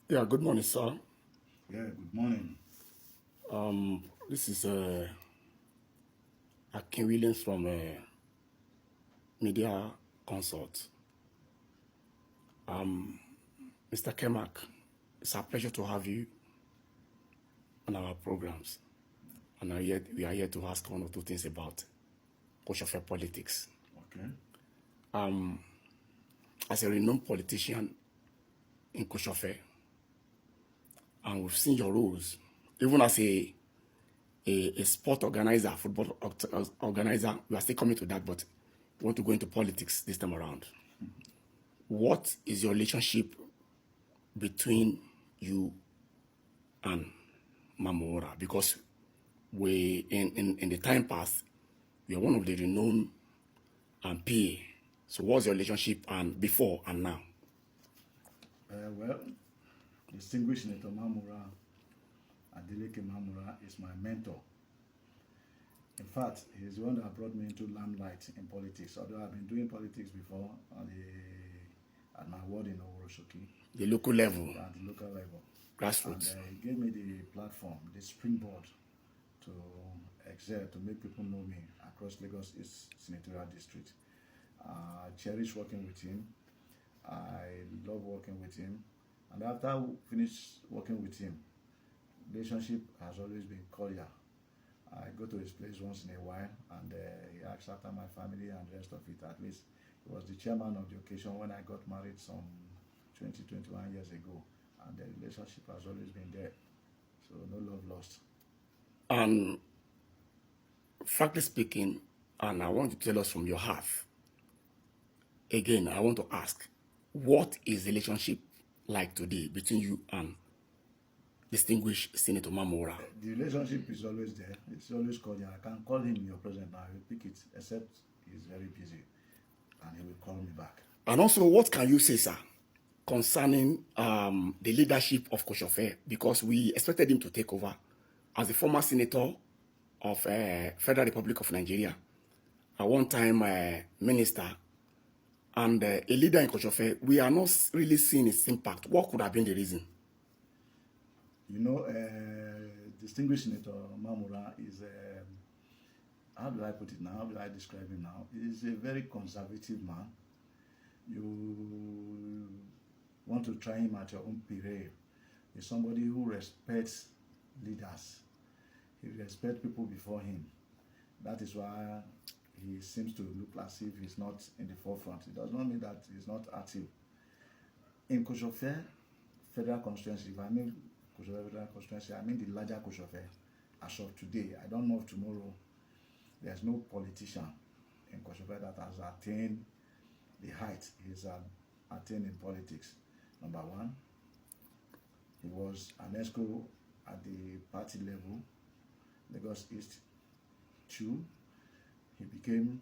Yeah, good morning, sir. Yeah, good morning. This is Akwilliams from Media Consult. Mr. Kemac, it's a pleasure to have you on our programs. And we are here to ask one or two things about Kosofe politics. Okay. As a renowned politician in Kosofe, and we've seen your roles, even as a sport organizer, football organizer, we are still coming to that, but we want to go into politics this time around. What is your relationship between you and Mamora? Because we in the time past, we are one of the renowned and PA. So what's your relationship and before and now? Well, distinguished Senator Mamura Adeleke Mamura is my mentor. In fact, he's the one that brought me into limelight in politics. Although I've been doing politics before at my ward in Oworoshoki, The local level, at the local level. grassroots. And he gave me the platform, the springboard to excel, to make people know me across Lagos East Senatorial District. I cherish working with him. I love working with him. And after I finished working with him, relationship has always been cordial. I go to his place once in a while, and he asks after my family and the rest of it. At least he was the chairman of the occasion when I got married some 20, 21 years ago, and the relationship has always been there. So no love lost. And frankly speaking, and I want you to tell us from your heart, again, I want to ask, what is the relationship like today between you and distinguished Senator Mamora? The relationship is always there. It's always cordial. I can call him in your presence now. He'll pick it, except he's very busy, and he will call me back. And also, what can you say, sir, concerning the leadership of Kosofe? Because we expected him to take over as the former senator of Federal Republic of Nigeria, a one-time minister, and a leader in Kosofe. We are not really seeing its impact. What could have been the reason? You know, distinguished Senator Mamura is, how do I put it now? How do I describe him now? He's a very conservative man. You want to try him at your own peril. He's somebody who respects leaders. He respects people before him. That is why he seems to look as if he's not in the forefront. It does not mean that he's not active. In Kosofe Federal Constituency, if I mean Kosofe Federal Constituency, I mean the larger Kosofe. As of today, I don't know if tomorrow there's no politician in Kosofe that has attained the height he's attained in politics. Number one, he was an ESCO at the party level, Lagos East. Two, he became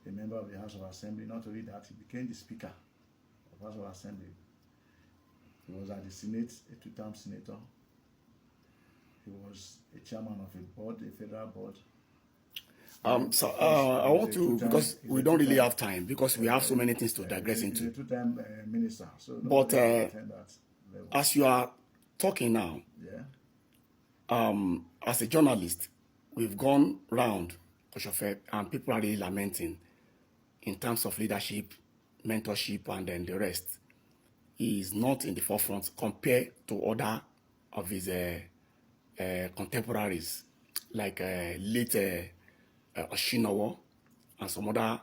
a member of the House of Assembly. Not only that, he became the Speaker of House of Assembly. He was at the Senate, a two-term senator. He was a chairman of a board, a federal board. So I want to, because we don't really have time, because we have so many things to digress into. He's a two-time minister. So But as you are talking now, yeah, as a journalist, we've gone round Kosofe, and people are really lamenting in terms of leadership, mentorship, and then the rest. He is not in the forefront compared to other of his contemporaries, like late Oshinowo and some other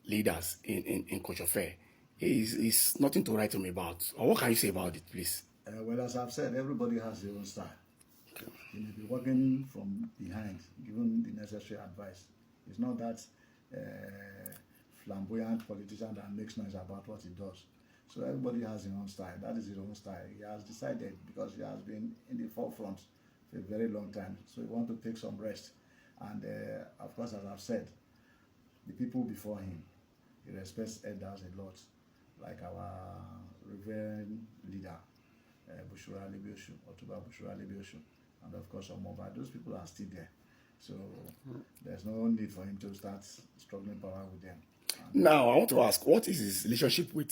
leaders in Kosofe. It's nothing to write home about. Or what can you say about it, please? well, as I've said, everybody has their own style. He may be working from behind, giving the necessary advice. It's not that flamboyant politician that makes noise about what he does. So everybody has his own style. That is his own style. He has decided, because he has been in the forefront for a very long time. So he wants to take some rest. And of course, as I've said, the people before him, he respects elders a lot, like our reverend leader, Bushura Lebioshu, Otuba Bushura Lebioshu, and of course Omoba. Those people are still there. So there's no need for him to start struggling power with them. And now, I want to ask, what is his relationship with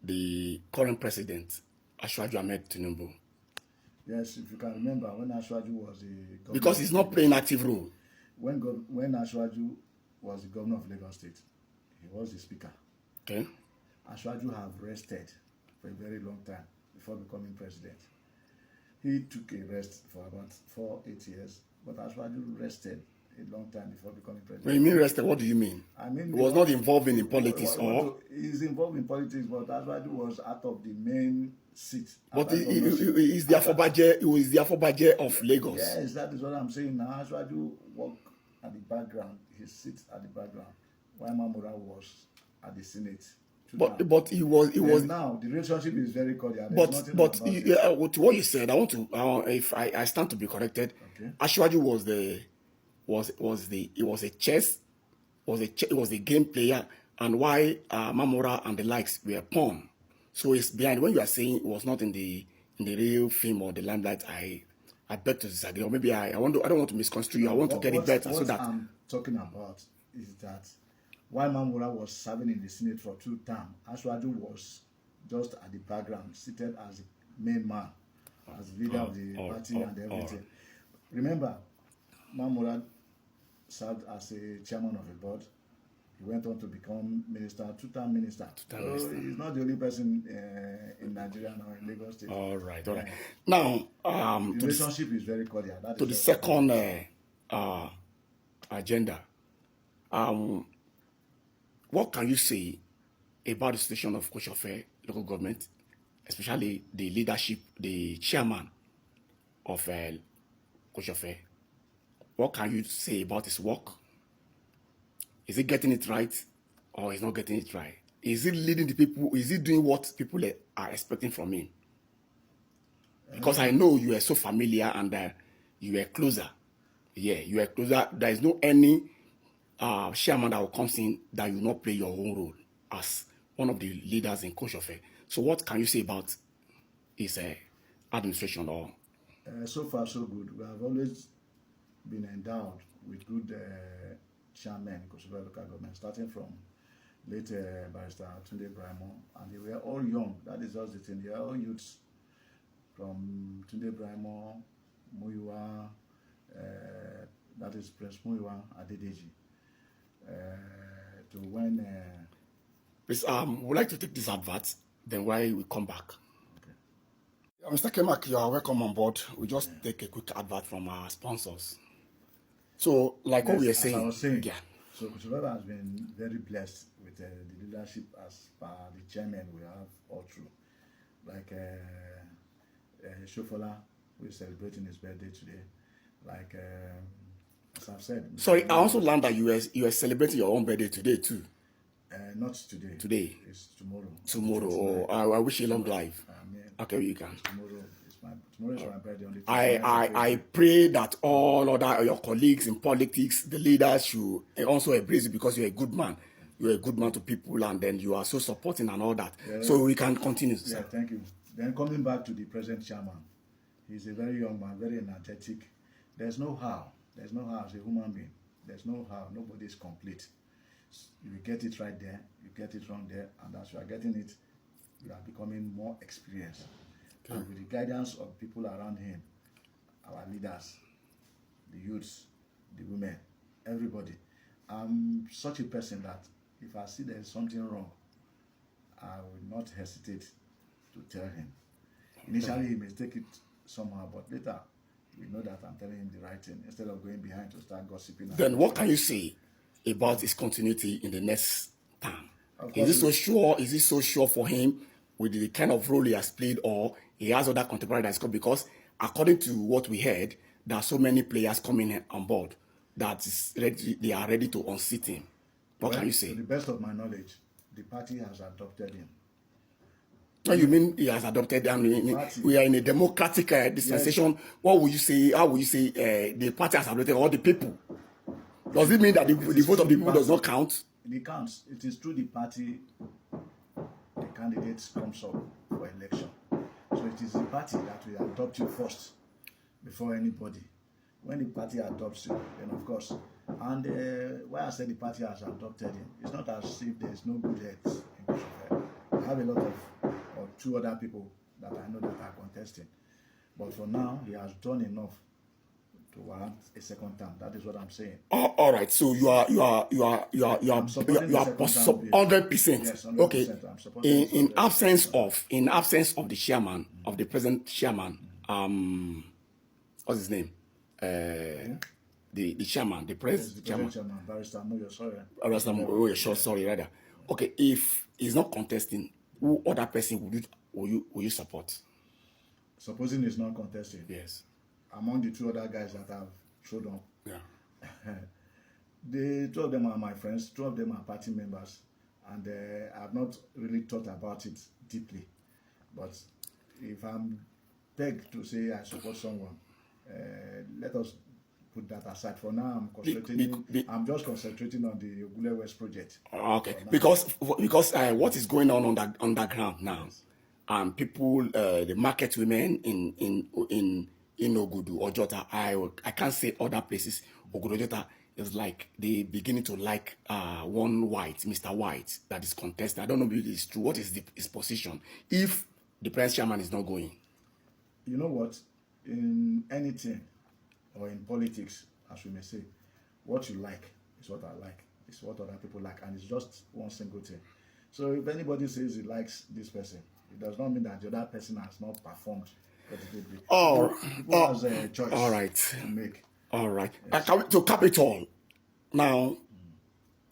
the current president, Ashwaju Ahmed Tinubu? Yes, if you can remember, when Ashwaju was the governor, Because he's not playing active role. when Ashwaju was the governor of Lagos State, he was the speaker. Okay. Ashwaju have rested for a very long time before becoming president. He took a rest for about 4-8 years, but Ashwaju rested a long time before becoming president. When you mean rested, what do you mean? I mean, he was not involved in politics, or he's involved in politics, but Ashwaju was out of the main seat. But he is the Afobaje of Lagos. Yes, that is what I'm saying. Now Ashwaju worked at the background. He sits at the background, while Mamura was at the Senate. But he was now the relationship is very cordial. To what you said, I want to if I stand to be corrected. Okay. Ashwaju was a game player, and why Mamora and the likes were pawn. So it's behind. When you are saying it was not in the real film or the limelight, I beg to disagree, or maybe I don't want to misconstrue you. I want to get it better so that I'm talking about is that while Mamora was serving in the Senate for 2 terms, Ashwaju was just at the background, seated as the main man, as the leader of the party and everything. Remember, Mamora served as a chairman of a board. He went on to become minister, 2-term minister. So he's not the only person in Nigeria now, in Lagos State. All right. Now, the relationship is very cordial. To the second agenda, what can you say about the situation of Kosofe local government, especially the leadership, the chairman of Kosofe? What can you say about his work? Is he getting it right, or is not getting it right? Is he leading the people? Is he doing what people are expecting from him? Because I know you are so familiar and you are closer. Yeah, you are closer. There is no any chairman that will come in that will not play your own role as one of the leaders in Kosofe. So what can you say about his administration? Or so far so good. We have always been endowed with good chairmen in Kosofe local government, starting from late Barrister Tunde Braimo, and they were all young. That is just the thing. They are all youths, from Tunde Braimo, Muyiwa, that is Prince Muyiwa Adedeji, to when. Please, we'd like to take this advert, then while we come back. Okay. Mr. Kemac, you are welcome on board. We just take a quick advert from our sponsors. So, like what we were saying, I was saying, yeah. So Kosofe has been very blessed with the leadership as per the chairman we have all through. Like Shofola, who is celebrating his birthday today. Like, as I've said. Sorry, I also learned that you are celebrating your own birthday today too. Not today. Today? It's tomorrow. Tomorrow. Oh, I wish you long life. Okay, you can. Tomorrow is my birthday on the I pray that all other your colleagues in politics, the leaders, should also embrace you, because you're a good man. You're a good man to people, and then you are so supporting and all that. Yeah, so we can continue. Yeah, thank you. Then coming back to the present chairman, he's a very young man, very energetic. There's no how as a human being. There's no how. Nobody is complete. You get it right there, you get it wrong there, and as you are getting it, you are becoming more experienced. And with the guidance of people around him, our leaders, the youths, the women, everybody, I'm such a person that if I see there is something wrong, I will not hesitate to tell him. Initially, he may take it somehow, but later, we know that I'm telling him the right thing instead of going behind to start gossiping. Then what can you say about his continuity in the next term? Is it so sure for him with the kind of role he has played, or he has other contemporary that's come? Because according to what we heard, there are so many players coming on board that they are ready to unseat him. What can you say? To the best of my knowledge, the party has adopted him. What you mean he has adopted him? We are in a democratic dispensation. Yes. What would you say? How would you say the party has adopted all the people? Does it mean that the vote of the people does not count? It counts. It is through the party the candidates comes up for election. So it is the party that will adopt you first before anybody. When the party adopts you, then of course. And why I said the party has adopted him, it's not as if there is no good heads in Kosofe. We have a lot of, or 2 other people that I know that are contesting. But for now, he has done enough to warrant a second term. That is what I'm saying. All right. So you are I'm supporting the second term bill. 100%. Yes, 100%. Okay. I'm supporting In absence of the chairman, of the present chairman, what's his name? The chairman, the president chairman. Barrister Moyo, sorry. Sorry, rather. Okay, if he's not contesting, who other person will you support? Supposing he's not contesting. Yes. Among the two other guys that have showed up. Yeah. The two of them are my friends, two of them are party members, and I've not really thought about it deeply. But if I'm begged to say I support someone, let us put that aside. For now, I'm just concentrating on the Ogule West project. Okay, because what is going on the underground now, yes. People, the market women in Ogudu or Jota, I can't say other places. Ogudu Jota is like they beginning to like one white, Mr. White, that is contesting. I don't know if it's true. What is his position if the press chairman is not going? You know what? In anything or in politics, as we may say, what you like is what I like. It's what other people like, and it's just one single thing. So if anybody says he likes this person, it does not mean that the other person has not performed positively. Has a choice all right. to make. All right. Yes. To cap it all, now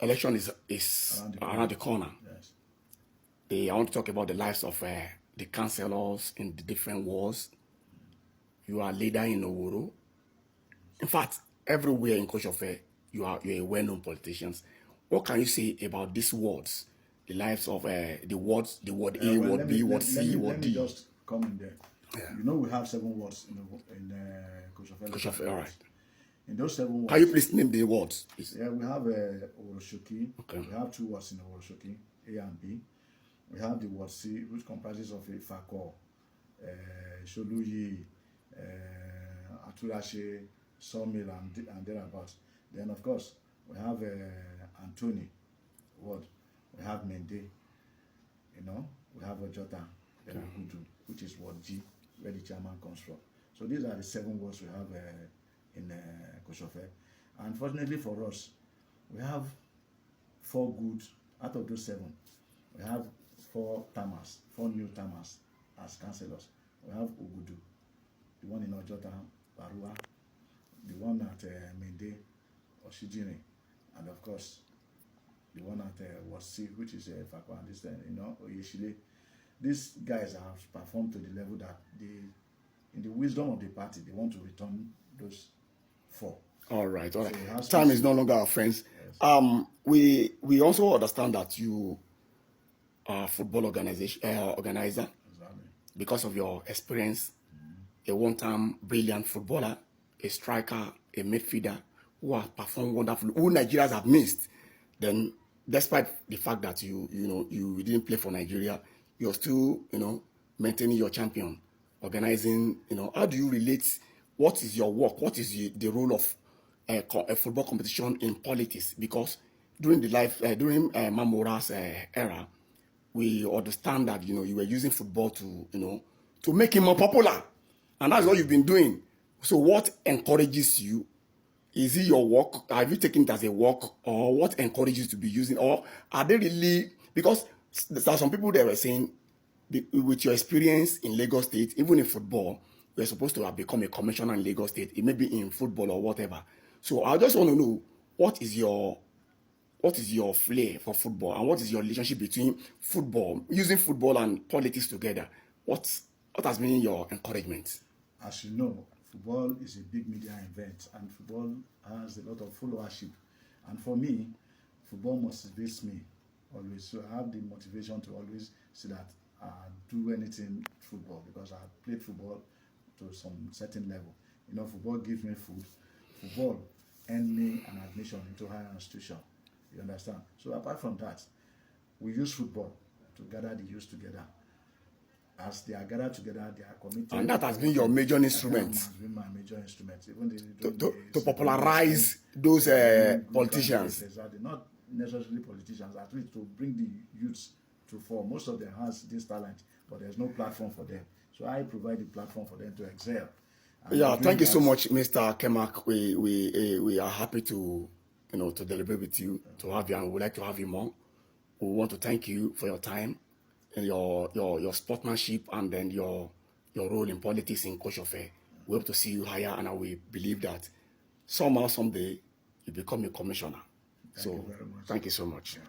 election is around the corner. Yes. I want to talk about the lives of the councillors in the different wards. You are a leader in Oworo. In fact, everywhere in Kosofe, you're a well-known politician. What can you say about these wards? The lives of the wards, the ward A, ward B, ward C, ward D. Let me just come in there. Yeah. You know we have 7 wards in Kosofe. Kosofe, all right. In those 7 wards. Can you please name the wards? Please? Yeah, we have Oroshoki. Okay. We have 2 wards in Oroshoki, A and B. We have the ward C, which comprises of Ifako, Sholuyi, Aturashe, Sawmill, and thereabouts. Then, of course, we have Anthony ward. We have Mende, we have Ojota, then Ogudu, which is Ward G, where the chairman comes from. So these are the 7 wards we have in Kosofe. Unfortunately for us, we have 4 good out of those 7. We have 4 Tamas, 4 new Tamas as councillors. We have Ogudu, the one in Ojota, Barua, the one at Mende, Oshijini, and of course, the one at Wasi, which is Fakwa, and this Oyeshile. These guys have performed to the level that in the wisdom of the party, they want to return those 4. All right. So time is no longer our friends. Yes. We also understand that you are a football organizer. Exactly. Because of your experience, a one-time brilliant footballer, a striker, a midfielder, who have performed wonderfully, who Nigerians have missed. Then, despite the fact that you didn't play for Nigeria, you're still maintaining your champion, organizing. How do you relate? What is your work? What is the role of a football competition in politics? Because during Mamora's era, we understand that you were using football to make him more popular, and that's what you've been doing. So, what encourages you? Is it your work? Have you taken it as a work, or what encourages you to be using? Or are they really, because there are some people that were saying, with your experience in Lagos State, even in football, you're supposed to have become a commissioner in Lagos State. It may be in football or whatever. So I just want to know, what is your flair for football, and what is your relationship between football, using football and politics together? What has been your encouragement? As you know, football is a big media event, and football has a lot of followership. And for me, football motivates me always. So I have the motivation to always say that I do anything football, because I played football to some certain level. Football gives me food. Football earned me an admission into higher institution. You understand? So apart from that, we use football to gather the youth together. As they are gathered together, they are committed. And that has been your major instrument. That has been my major instrument. Even to popularize those politicians. Exactly. Not necessarily politicians, at least to bring the youths to fore. Most of them has this talent, but there's no platform for them. So I provide the platform for them to excel. And Yeah, thank you so that- much, Mr. Kemac. We are happy to to deliberate with you, to have you, and we'd like to have you more. We want to thank you for your time and your sportsmanship, and then your role in politics in Kosofe. We hope to see you higher, and we believe that somehow, someday, you become a commissioner. Thank you very much. Thank you so much. Yeah.